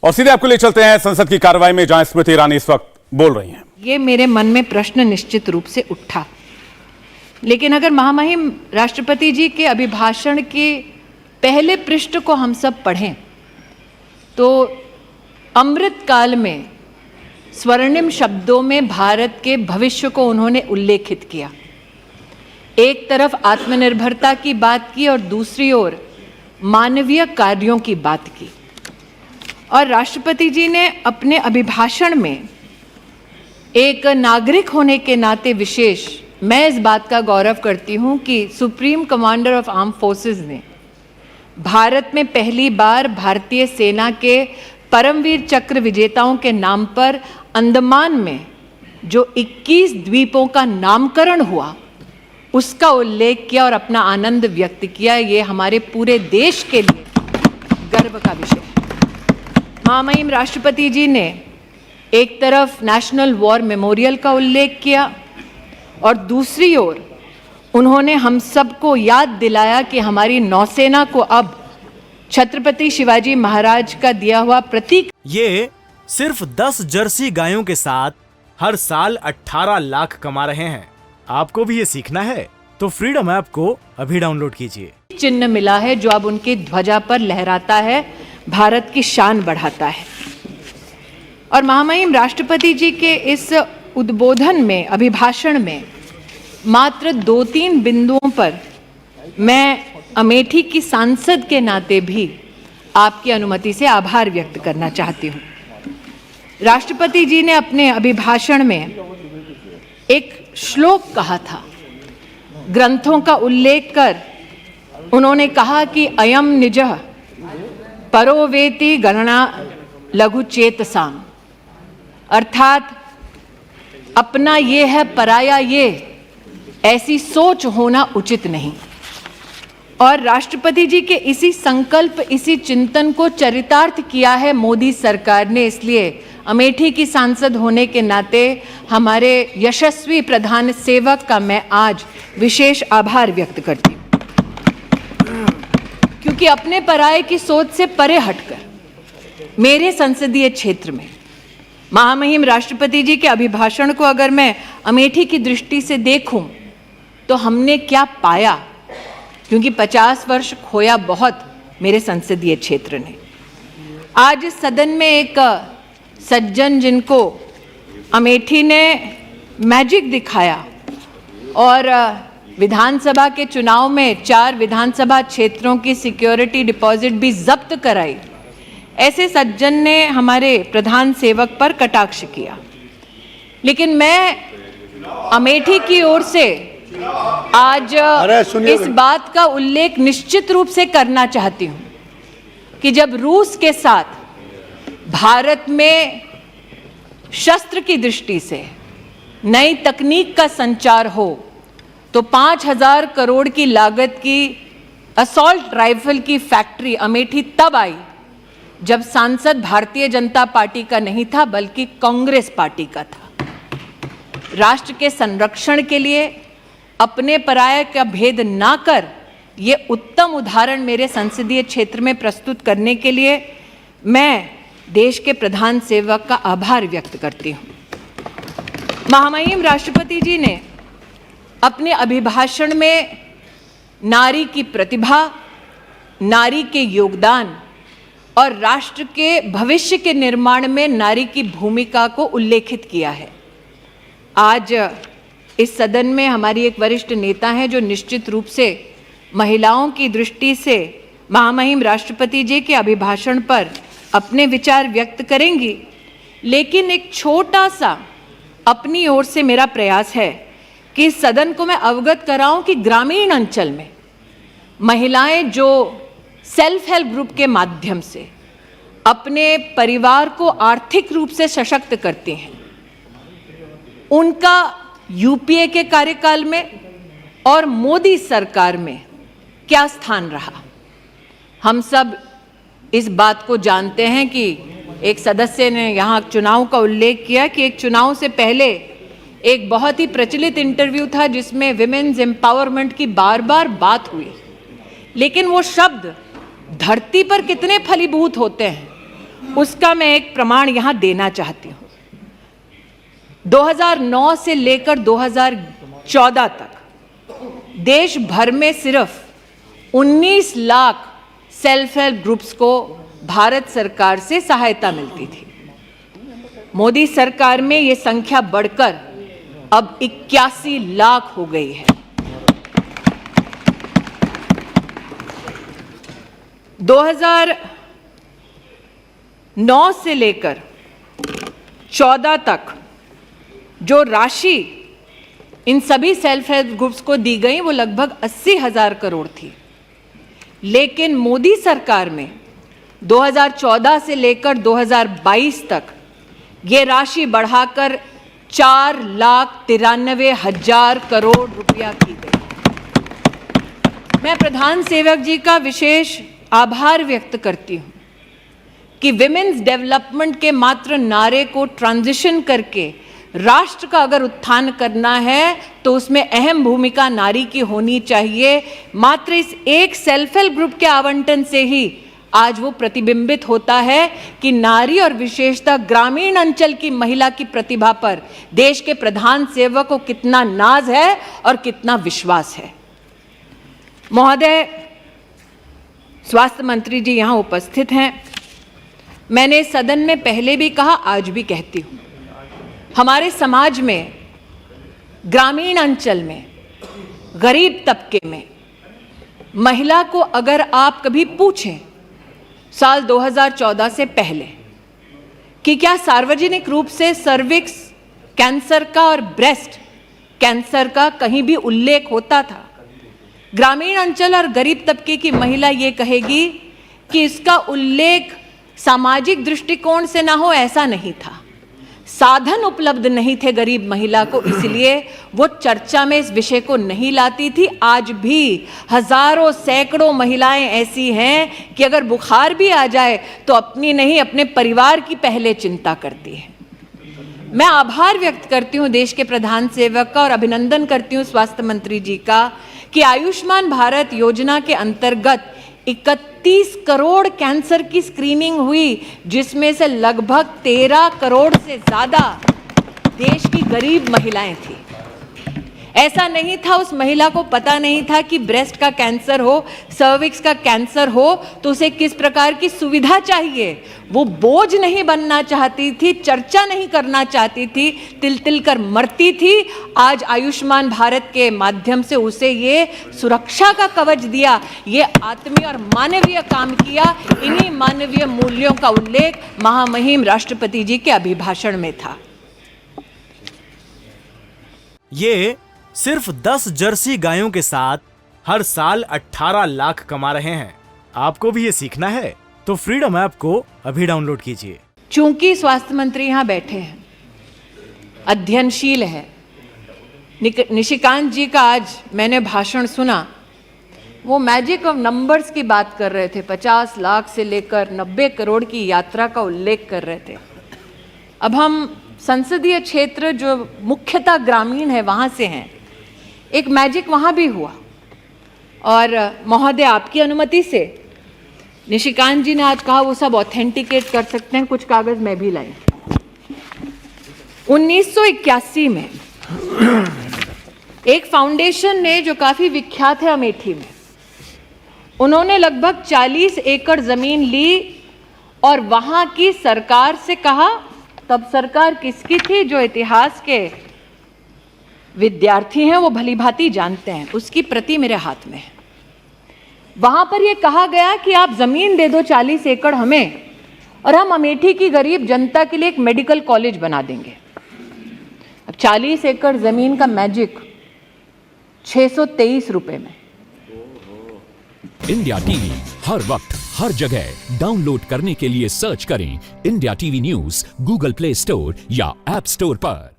और सीधे आपको ले चलते हैं संसद की कार्रवाई में, जहां स्मृति ईरानी इस वक्त बोल रही हैं। ये मेरे मन में प्रश्न निश्चित रूप से उठा, लेकिन अगर महामहिम राष्ट्रपति जी के अभिभाषण के पहले पृष्ठ को हम सब पढ़ें तो अमृत काल में स्वर्णिम शब्दों में भारत के भविष्य को उन्होंने उल्लेखित किया। एक तरफ आत्मनिर्भरता की बात की और दूसरी ओर मानवीय कार्यों की बात की। और राष्ट्रपति जी ने अपने अभिभाषण में एक नागरिक होने के नाते विशेष, मैं इस बात का गौरव करती हूं कि supreme commander of arm forces ने भारत में पहली बार भारतीय सेना के परमवीर चक्र विजेताओं के नाम पर अंडमान में जो 21 द्वीपों का नामकरण हुआ उसका उल्लेख किया और अपना आनंद व्यक्त किया। ये हमारे पूरे देश के लिए गर्व का विषय है। महामहिम राष्ट्रपति जी ने एक तरफ नेशनल वॉर मेमोरियल का उल्लेख किया और दूसरी ओर उन्होंने हम सबको याद दिलाया कि हमारी नौसेना को अब छत्रपति शिवाजी महाराज का दिया हुआ प्रतीक। ये सिर्फ 10 जर्सी गायों के साथ हर साल 18 लाख कमा रहे हैं। आपको भी ये सीखना है तो फ्रीडम ऐप को अभी डाउनलोड कीजिए। चिन्ह मिला है जो अब उनकी ध्वजा पर लहराता है, भारत की शान बढ़ाता है। और महामहिम राष्ट्रपति जी के इस उद्बोधन में, अभिभाषण में मात्र 2-3 बिंदुओं पर मैं अमेठी की सांसद के नाते भी आपकी अनुमति से आभार व्यक्त करना चाहती हूँ। राष्ट्रपति जी ने अपने अभिभाषण में एक श्लोक कहा था, ग्रंथों का उल्लेख कर उन्होंने कहा कि अयम निजः परो वेति गणना लघु चेतसाम, अर्थात अपना ये है पराया ये, ऐसी सोच होना उचित नहीं। और राष्ट्रपति जी के इसी संकल्प, इसी चिंतन को चरितार्थ किया है मोदी सरकार ने। इसलिए अमेठी की सांसद होने के नाते हमारे यशस्वी प्रधान सेवक का मैं आज विशेष आभार व्यक्त करती हूँ, क्योंकि अपने पराये की सोच से परे हटकर मेरे संसदीय क्षेत्र में महामहिम राष्ट्रपति जी के अभिभाषण को अगर मैं अमेठी की दृष्टि से देखूं तो हमने क्या पाया, क्योंकि 50 वर्ष खोया बहुत मेरे संसदीय क्षेत्र ने। आज इस सदन में एक सज्जन जिनको अमेठी ने मैजिक दिखाया और विधानसभा के चुनाव में 4 विधानसभा क्षेत्रों की सिक्योरिटी डिपॉजिट भी जब्त कराई, ऐसे सज्जन ने हमारे प्रधान सेवक पर कटाक्ष किया। लेकिन मैं अमेठी की ओर से आज इस बात का उल्लेख निश्चित रूप से करना चाहती हूं कि जब रूस के साथ भारत में शस्त्र की दृष्टि से नई तकनीक का संचार हो तो 5,000 करोड़ की लागत की असॉल्ट राइफल की फैक्ट्री अमेठी तब आई जब सांसद भारतीय जनता पार्टी का नहीं था बल्कि कांग्रेस पार्टी का था। राष्ट्र के संरक्षण के लिए अपने पराये का भेद ना कर ये उत्तम उदाहरण मेरे संसदीय क्षेत्र में प्रस्तुत करने के लिए मैं देश के प्रधान सेवक का आभार व्यक्त करती हूँ। महामहिम राष्ट्रपति जी ने अपने अभिभाषण में नारी की प्रतिभा, नारी के योगदान और राष्ट्र के भविष्य के निर्माण में नारी की भूमिका को उल्लेखित किया है। आज इस सदन में हमारी एक वरिष्ठ नेता हैं जो निश्चित रूप से महिलाओं की दृष्टि से महामहिम राष्ट्रपति जी के अभिभाषण पर अपने विचार व्यक्त करेंगी। लेकिन एक छोटा सा अपनी ओर से मेरा प्रयास है कि इस सदन को मैं अवगत कराऊं कि ग्रामीण अंचल में महिलाएं जो सेल्फ हेल्प ग्रुप के माध्यम से अपने परिवार को आर्थिक रूप से सशक्त करती हैं, उनका यूपीए के कार्यकाल में और मोदी सरकार में क्या स्थान रहा। हम सब इस बात को जानते हैं कि एक सदस्य ने यहाँ चुनाव का उल्लेख किया कि एक चुनाव से पहले एक बहुत ही प्रचलित इंटरव्यू था जिसमें विमेन्स एम्पावरमेंट की बार बार बात हुई, लेकिन वो शब्द धरती पर कितने फलीभूत होते हैं उसका मैं एक प्रमाण यहां देना चाहती हूं। 2009 से लेकर 2014 तक देश भर में सिर्फ 19 लाख सेल्फ हेल्प ग्रुप्स को भारत सरकार से सहायता मिलती थी। मोदी सरकार में यह संख्या बढ़कर अब 81 लाख हो गई है। 2009 से लेकर 14 तक जो राशि इन सभी सेल्फ हेल्प ग्रुप्स को दी गई वो लगभग 80,000 करोड़ थी। लेकिन मोदी सरकार में 2014 से लेकर 2022 तक ये राशि बढ़ाकर 4,93,000 करोड़ रुपया की गई। मैं प्रधान सेवक जी का विशेष आभार व्यक्त करती हूं कि विमेन्स डेवलपमेंट के मात्र नारे को ट्रांजिशन करके राष्ट्र का अगर उत्थान करना है तो उसमें अहम भूमिका नारी की होनी चाहिए। मात्र इस एक सेल्फ हेल्प ग्रुप के आवंटन से ही आज वो प्रतिबिंबित होता है कि नारी और विशेषतः ग्रामीण अंचल की महिला की प्रतिभा पर देश के प्रधान सेवक को कितना नाज है और कितना विश्वास है। महोदय, स्वास्थ्य मंत्री जी यहां उपस्थित हैं। मैंने सदन में पहले भी कहा, आज भी कहती हूं, हमारे समाज में, ग्रामीण अंचल में, गरीब तबके में महिला को अगर आप कभी पूछें साल 2014 से पहले कि क्या सार्वजनिक रूप से सर्विक्स कैंसर का और ब्रेस्ट कैंसर का कहीं भी उल्लेख होता था, ग्रामीण अंचल और गरीब तबके की महिला ये कहेगी कि इसका उल्लेख सामाजिक दृष्टिकोण से ना हो, ऐसा नहीं था। साधन उपलब्ध नहीं थे गरीब महिला को, इसलिए वो चर्चा में इस विषय को नहीं लाती थी। आज भी हजारों सैकड़ों महिलाएं ऐसी हैं कि अगर बुखार भी आ जाए तो अपनी नहीं, अपने परिवार की पहले चिंता करती है। मैं आभार व्यक्त करती हूं देश के प्रधान सेवक का और अभिनंदन करती हूं स्वास्थ्य मंत्री जी का कि आयुष्मान भारत योजना के अंतर्गत 31 करोड़ कैंसर की स्क्रीनिंग हुई, जिसमें से लगभग 13 करोड़ से ज्यादा देश की गरीब महिलाएं थी। ऐसा नहीं था उस महिला को पता नहीं था कि ब्रेस्ट का कैंसर हो, सर्विक्स का कैंसर हो तो उसे किस प्रकार की सुविधा चाहिए। वो बोझ नहीं बनना चाहती थी, चर्चा नहीं करना चाहती थी, तिल तिल कर मरती थी। आज आयुष्मान भारत के माध्यम से उसे ये सुरक्षा का कवच दिया, ये आत्मीय और मानवीय काम किया। इन्हीं मानवीय मूल्यों का उल्लेख महामहिम राष्ट्रपति जी के अभिभाषण में था। ये सिर्फ 10 जर्सी गायों के साथ हर साल 18 लाख कमा रहे हैं। आपको भी ये सीखना है तो फ्रीडम ऐप को अभी डाउनलोड कीजिए। चूंकि स्वास्थ्य मंत्री यहां बैठे हैं, अध्ययनशील है, निशिकांत जी का आज मैंने भाषण सुना, वो मैजिक ऑफ नंबर्स की बात कर रहे थे। 50 लाख से लेकर 90 करोड़ की यात्रा का उल्लेख कर रहे थे। अब हम संसदीय क्षेत्र जो मुख्यतः ग्रामीण है वहां से हैं, एक मैजिक वहां भी हुआ। और महोदय, आपकी अनुमति से निशिकांत जी ने आज कहा वो सब ऑथेंटिकेट कर सकते हैं, कुछ कागज मैं भी लाई। 1981 में एक फाउंडेशन ने, जो काफी विख्यात है अमेठी में, उन्होंने लगभग 40 एकड़ जमीन ली और वहां की सरकार से कहा, तब सरकार किसकी थी, जो इतिहास के विद्यार्थी हैं वो भली भांति जानते हैं, उसकी प्रति मेरे हाथ में है। वहां पर यह कहा गया कि आप जमीन दे दो 40 एकड़ हमें और हम अमेठी की गरीब जनता के लिए एक मेडिकल कॉलेज बना देंगे। अब 40 एकड़ जमीन का मैजिक 623 रुपए में। इंडिया टीवी हर वक्त हर जगह डाउनलोड करने के लिए सर्च करें India TV news Google play store या ऐप स्टोर पर।